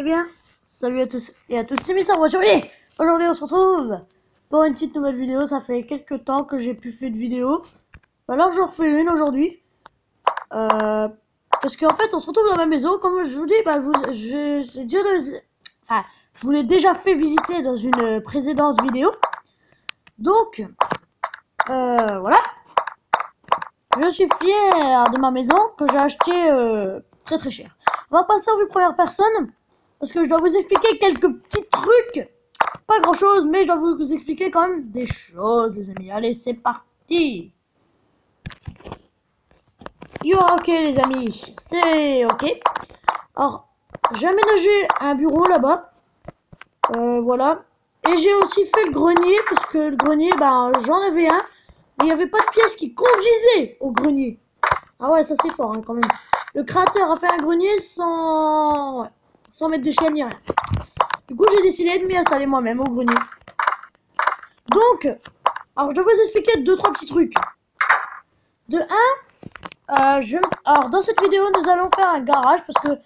Eh bien, salut à tous et à toutes, c'est Mister Voiturier. Aujourd'hui, on se retrouve pour une petite nouvelle vidéo. Ça fait quelques temps que j'ai plus fait de vidéo. Alors, je refais une aujourd'hui. Parce qu'en fait, on se retrouve dans ma maison. Comme je vous dis, je vous l'ai déjà fait visiter dans une précédente vidéo. Donc, voilà. Je suis fier de ma maison que j'ai acheté très très cher. On va passer en vue première personne. Parce que je dois vous expliquer quelques petits trucs. Pas grand chose, mais je dois vous expliquer quand même des choses, les amis. Allez, c'est parti. Yo, ok, les amis. C'est ok. Alors, j'ai aménagé un bureau là-bas. Voilà. Et j'ai aussi fait le grenier. Parce que le grenier, ben, j'en avais un. Mais il n'y avait pas de pièce qui conduisait au grenier. Ah ouais, ça c'est fort hein, quand même. Le créateur a fait un grenier sans mettre de chaîne ni rien. Du coup, j'ai décidé de m'y installer moi-même au grenier. Donc, alors je dois vous expliquer 2-3 petits trucs. De 1, alors dans cette vidéo, nous allons faire un garage parce que,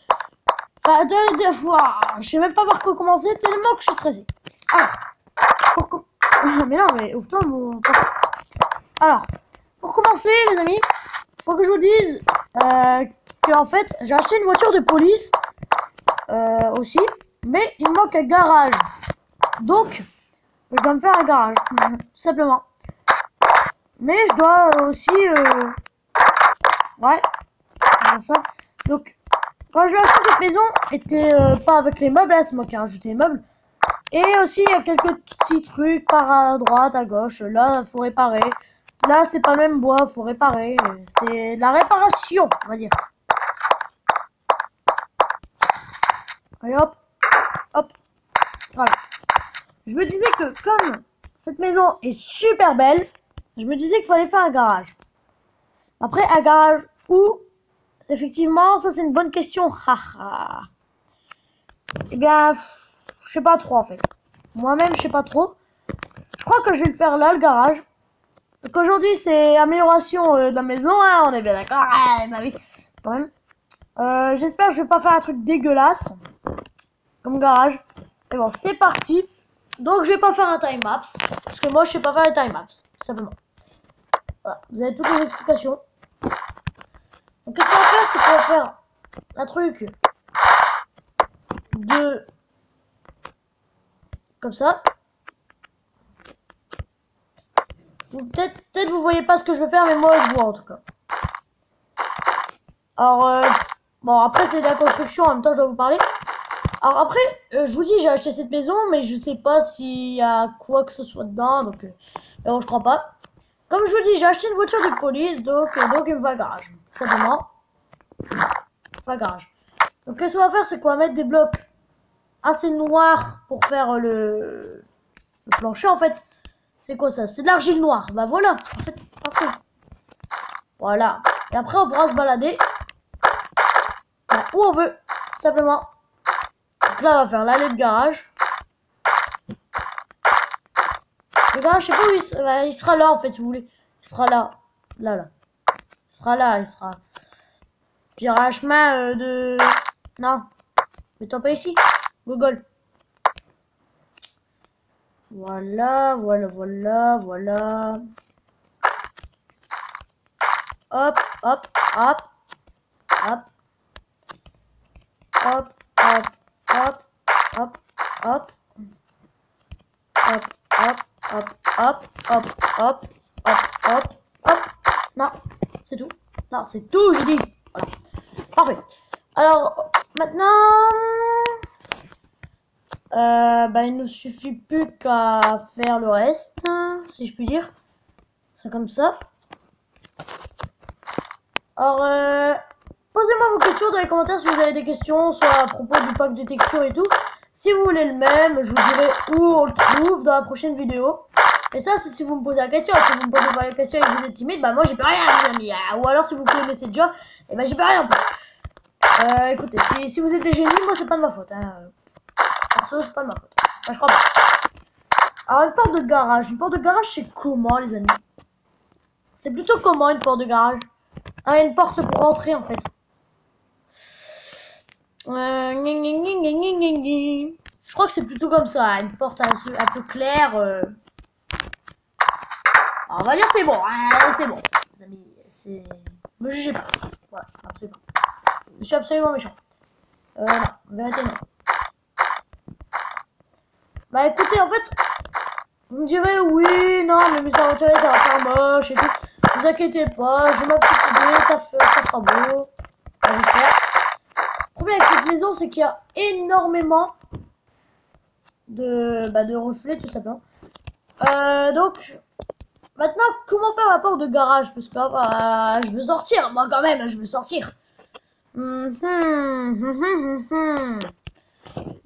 enfin, deux fois, je sais même pas par quoi commencer tellement que je suis stressé. Alors, mais non, mais ouvre-toi mon. Alors, pour commencer, les amis, faut que je vous dise que en fait, j'ai acheté une voiture de police aussi, mais il me manque un garage. Donc, je dois me faire un garage, tout simplement. Mais je dois aussi, ouais, ça. Donc, quand je l'ai acheté, cette maison était pas avec les meubles, là, c'est moi qui ai rajouté les meubles. Et aussi, il y a quelques petits trucs par à droite, à gauche. Là, faut réparer. Là, c'est pas le même bois, faut réparer. C'est de la réparation, on va dire. Allez, hop, hop, voilà. Je me disais que comme cette maison est super belle, je me disais qu'il fallait faire un garage. Après, un garage où, effectivement, ça c'est une bonne question. Eh bien, je sais pas trop en fait. Moi-même, je sais pas trop. Je crois que je vais le faire là, le garage. Donc aujourd'hui, c'est amélioration de la maison, hein, on est bien d'accord. Ah, bah oui, quand même. J'espère que je vais pas faire un truc dégueulasse comme garage. Mais bon, c'est parti. Donc, je vais pas faire un time-lapse. Parce que moi, je sais pas faire les time-lapse, tout simplement. Voilà, vous avez toutes les explications. Donc, qu'est-ce qu'on va faire, c'est qu'on va faire un truc de... comme ça. Peut-être vous voyez pas ce que je veux faire, mais moi, je vois en tout cas. Alors, bon, après, c'est de la construction, en même temps, je dois vous parler. Alors après, je vous dis, j'ai acheté cette maison, mais je sais pas s'il y a quoi que ce soit dedans, donc bon, je crois pas. Comme je vous dis, j'ai acheté une voiture de police, donc il me va un garage, tout simplement. Pas garage. Donc qu'est-ce qu'on va faire, c'est qu'on va mettre des blocs assez noirs pour faire le plancher, en fait. C'est quoi ça? C'est de l'argile noire. Bah voilà, en fait, parfait. Voilà. Et après, on pourra se balader où on veut, simplement. Donc là, on va faire l'allée de garage. Le garage, je sais pas où il sera là en fait, si vous voulez. Il sera là. Là. Il sera là, il sera. Puis il y aura un chemin de. Non. Mets-toi pas ici. Google. Voilà. Hop. Hop. Non, c'est tout. Non, c'est tout, j'ai dit. Voilà. Parfait. Alors, maintenant, il ne suffit plus qu'à faire le reste, si je puis dire. C'est comme ça. Alors, posez-moi vos questions dans les commentaires si vous avez des questions, soit à propos du pack de texture et tout. Si vous voulez le même, je vous dirai où on le trouve dans la prochaine vidéo. Et ça, c'est si vous me posez la question. Si vous me posez pas la question et que vous êtes timide, bah moi j'ai pas rien, les amis. Ou alors si vous connaissez déjà, et ben j'ai pas rien. Écoutez, si vous êtes des génies, moi c'est pas de ma faute. Perso, c'est pas de ma faute. Enfin, je crois pas. Alors, une porte de garage. Une porte de garage, c'est comment, les amis? C'est plutôt comment une porte de garage? Ah, une porte pour rentrer en fait. Je crois que c'est plutôt comme ça, une porte un peu claire. Alors, on va dire c'est bon, hein, c'est bon. Les amis, c'est... Me jugez pas. Ouais, absolument. Je suis absolument méchant. Non, en vérité non. Bah écoutez, en fait, vous me direz oui, non, mais ça va retirer, ça va faire moche et tout. Ne vous inquiétez pas, j'ai ma petite idée, ça fera beau. Enfin, j'espère. Le problème avec cette maison, c'est qu'il y a énormément de reflets, tout simplement. Donc, maintenant, comment faire la porte de garage? Parce que je veux sortir, moi quand même, je veux sortir. En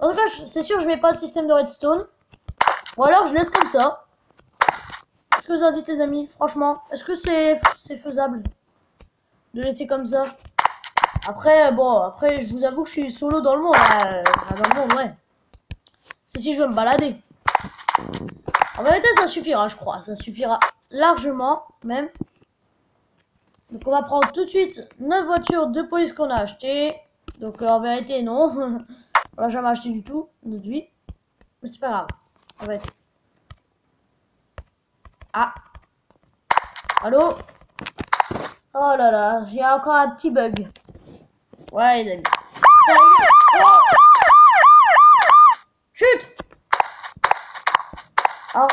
tout cas, c'est sûr, je mets pas de système de redstone. Ou alors, je laisse comme ça. Qu'est-ce que vous en dites, les amis? Franchement, est-ce que c'est faisable de laisser comme ça? Après, bon, après, je vous avoue que je suis solo dans le monde. Dans le monde, ouais. C'est si je veux me balader. En vérité, ça suffira, je crois. Ça suffira largement, même. Donc, on va prendre tout de suite notre voiture de police qu'on a achetée. Donc, en vérité, non. On l'a jamais acheté du tout, notre vie. Mais c'est pas grave. En fait. Ah. Allô? Oh là là, j'ai encore un petit bug. Ouais, les amis. Oh, chut! Alors,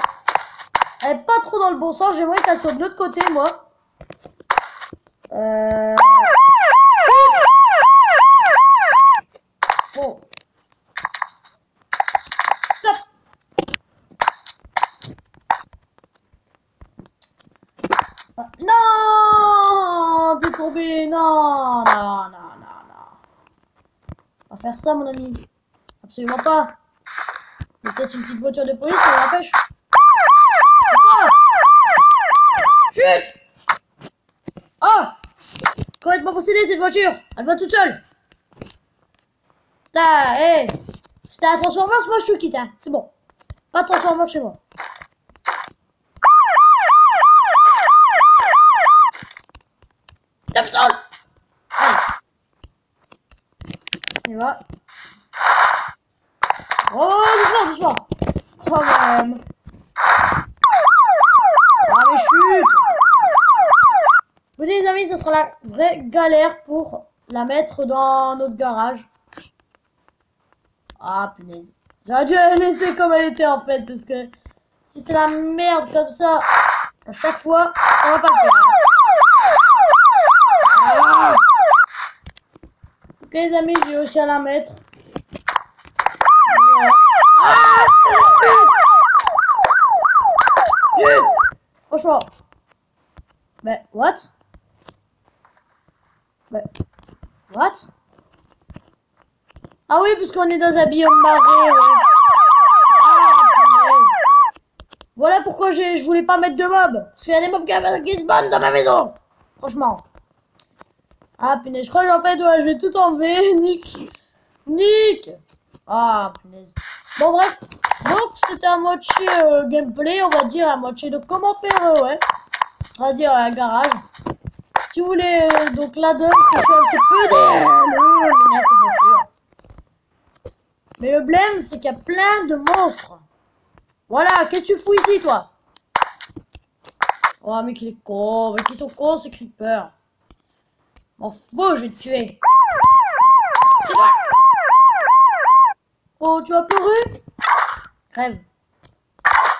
elle est pas trop dans le bon sens. J'aimerais qu'elle soit de l'autre côté, moi. Bon. Stop. Non! T'es tombé. Non, non, non, non, non. On va faire ça, mon ami. Absolument pas. Peut-être une petite voiture de police, ça l'empêche. Ah! Chut! Oh! Complètement possédée cette voiture! Elle va toute seule! Putain, hé! Si t'as un Transformers, moi je te quitte, hein. C'est bon. Pas de Transformers chez moi. Top sol! Allez. On y va. Oh, doucement, doucement! Quand même! Ah, mais chut! Vous voyez, les amis, ça sera la vraie galère pour la mettre dans notre garage. Ah, punaise. J'aurais dû la laisser comme elle était en fait, parce que si c'est la merde comme ça, à chaque fois, on va pas le faire. Ah. Ok, les amis, j'ai aussi à la mettre. Voilà. Ah. Chut. Franchement. Mais, what? Mais, what? Ah oui, parce qu'on est dans un biome marais, ouais. Ah, voilà pourquoi je voulais pas mettre de mobs. Parce qu'il y a des mobs qui spawnent dans ma maison. Franchement. Ah, punaise, je crois qu'en fait, ouais, je vais tout enlever. Nick. Nick. Ah, punaise. Bon, bref. Donc, c'était à moitié gameplay, on va dire, à moitié de comment faire, ouais. On va dire un garage. Si vous voulez, donc la donne, c'est peu mais le blême, c'est qu'il y a plein de monstres. Voilà, qu'est-ce que tu fous ici, toi? Oh, mec, il est con. Mais qui sont cons, ces creepers. M'en fous, je vais te tuer. Oh, tu vas pleurer? Crève.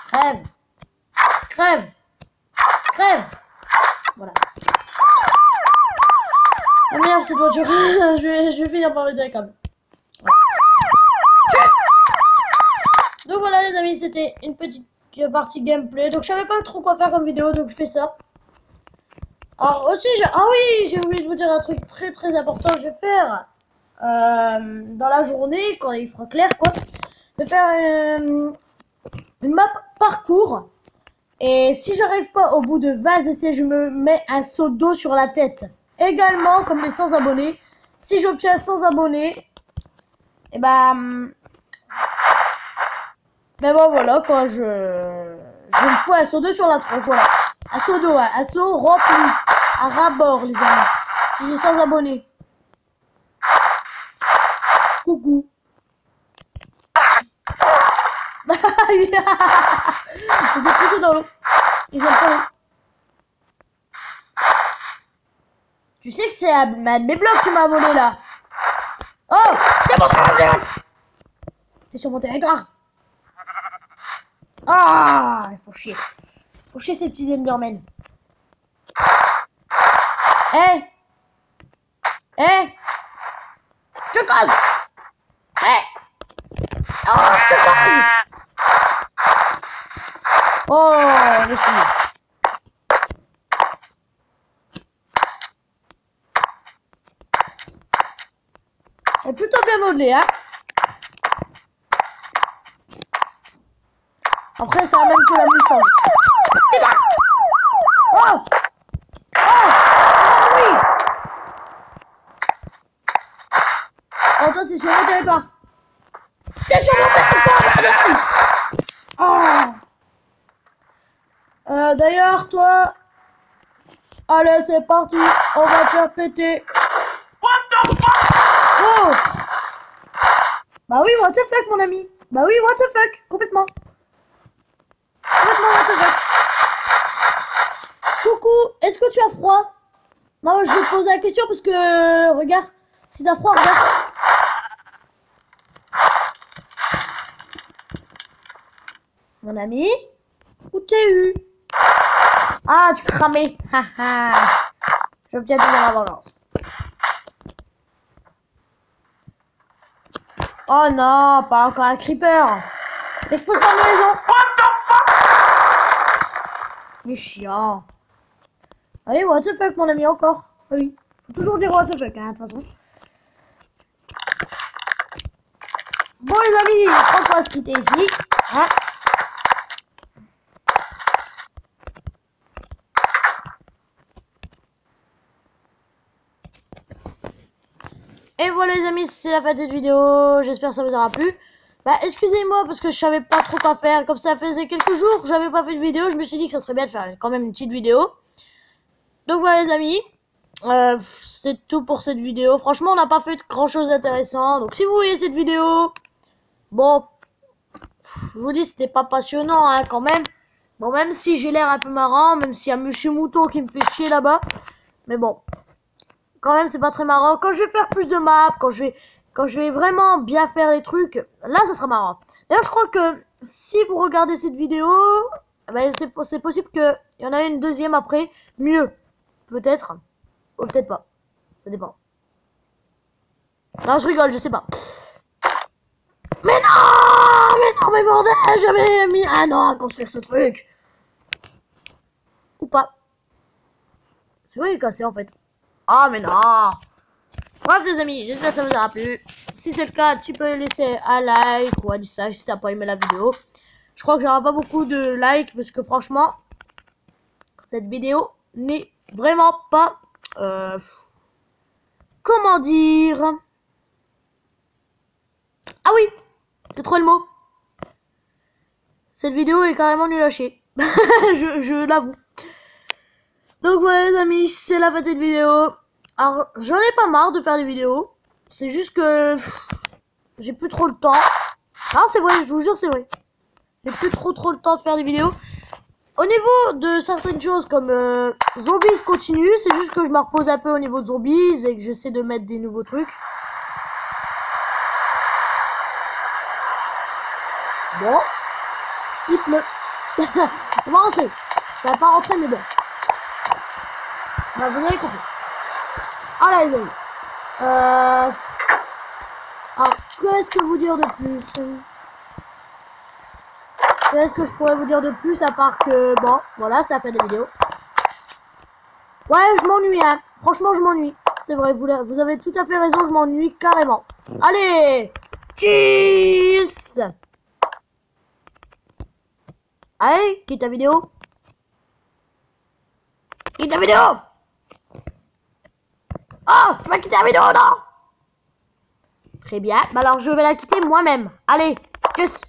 Crève. Crève. Crève. Voilà. Ah merde, cette voiture. je vais finir par mettre un câble. Donc voilà les amis, c'était une petite partie gameplay. Donc je savais pas trop quoi faire comme vidéo, donc je fais ça. Alors aussi, ah oui, j'ai oublié de vous dire un truc très très important. Je vais faire dans la journée, quand il fera clair quoi, je vais faire une map parcours. Et si j'arrive pas au bout de 20 essais, je me mets un seau d'eau sur la tête. Également, comme les 100 abonnés, si j'obtiens 100 abonnés, et ben bon voilà quoi, je me fous un seau d'eau sur la tronche, voilà. Un seau d'eau, un seau rempli, à ras-bord les amis, si j'ai 100 abonnés. il est poussé dans l'eau. Ils aiment pas l'eau. Tu sais que c'est un de mes blocs que tu m'as volé là. Oh, c'est bon, t'es sur mon territoire. Ah, il faut chier. Faut chier ces petits Endermen. Eh, je te cause. Oh, je te cause. Oh, laisse-moi. Elle est plutôt bien modelée, hein. Après, c'est la même que la Mustang. Tais-toi. Oh, oui. Oh, toi, c'est sur mon territoire. C'est sur mon territoire. Oh. D'ailleurs, toi... Allez, c'est parti. On va te faire péter. Oh. Bah oui, what the fuck, mon ami. Bah oui, what the fuck. Complètement. Complètement what the fuck. Coucou, est-ce que tu as froid? Non, je vais te poser la question parce que... regarde. Si t'as froid, regarde. Mon ami, où t'es eu? Ah, tu cramais. Haha. Je vais peut-être te donner la vengeance. Oh non, pas encore un creeper. Explose pas ma maison. Il est chiant. Allez, what the fuck, mon ami, encore. Oui, faut toujours dire what the fuck, hein, de toute façon. Bon, les amis, je crois qu'on va se quitter ici. Hein. Et voilà les amis, c'est la fin de cette vidéo, j'espère que ça vous aura plu. Bah excusez-moi parce que je savais pas trop quoi faire, comme ça faisait quelques jours que j'avais pas fait de vidéo, je me suis dit que ça serait bien de faire quand même une petite vidéo. Donc voilà les amis, c'est tout pour cette vidéo, franchement on n'a pas fait grand chose d'intéressant, donc si vous voyez cette vidéo, bon, je vous dis c'était pas passionnant hein, quand même. Bon même si j'ai l'air un peu marrant, même s'il y a Monsieur Mouton qui me fait chier là-bas, mais bon. Quand même c'est pas très marrant. Quand je vais faire plus de maps, quand je vais vraiment bien faire les trucs, là ça sera marrant. D'ailleurs je crois que si vous regardez cette vidéo, ben, c'est possible qu'il y en a une deuxième après, mieux. Peut-être, ou peut-être pas. Ça dépend. Non je rigole, je sais pas. Mais non, mais bordel, j'avais mis un an à construire ce truc. Ou pas. C'est vrai il est cassé en fait. Ah mais non. Bref les amis, j'espère que ça vous aura plu. Si c'est le cas, tu peux laisser un like ou un dislike si t'as pas aimé la vidéo. Je crois que j'aurai pas beaucoup de likes parce que franchement, cette vidéo n'est vraiment pas... comment dire... Ah oui, j'ai trouvé le mot. Cette vidéo est carrément nulle à chier. je l'avoue. Donc voilà les amis, c'est la fin de cette vidéo. Alors j'en ai pas marre de faire des vidéos. C'est juste que j'ai plus trop le temps. Ah c'est vrai, je vous jure c'est vrai. J'ai plus trop le temps de faire des vidéos. Au niveau de certaines choses comme Zombies continue, c'est juste que je me repose un peu au niveau de Zombies et que j'essaie de mettre des nouveaux trucs. Bon, il pleut. On va rentrer. Ça va pas rentrer mais bon. Bah, vous avez compris. Ah les amis. Alors, qu'est-ce que vous dire de plus? Qu'est-ce que je pourrais vous dire de plus à part que... Bon, voilà, ça fait des vidéos. Ouais, je m'ennuie, hein. Franchement, je m'ennuie. C'est vrai, vous avez tout à fait raison, je m'ennuie carrément. Allez, cheese. Allez, quitte la vidéo. Quitte la vidéo. Oh, tu vas quitter la vidéo, non? Très bien, bah alors je vais la quitter moi-même. Allez, tchuss.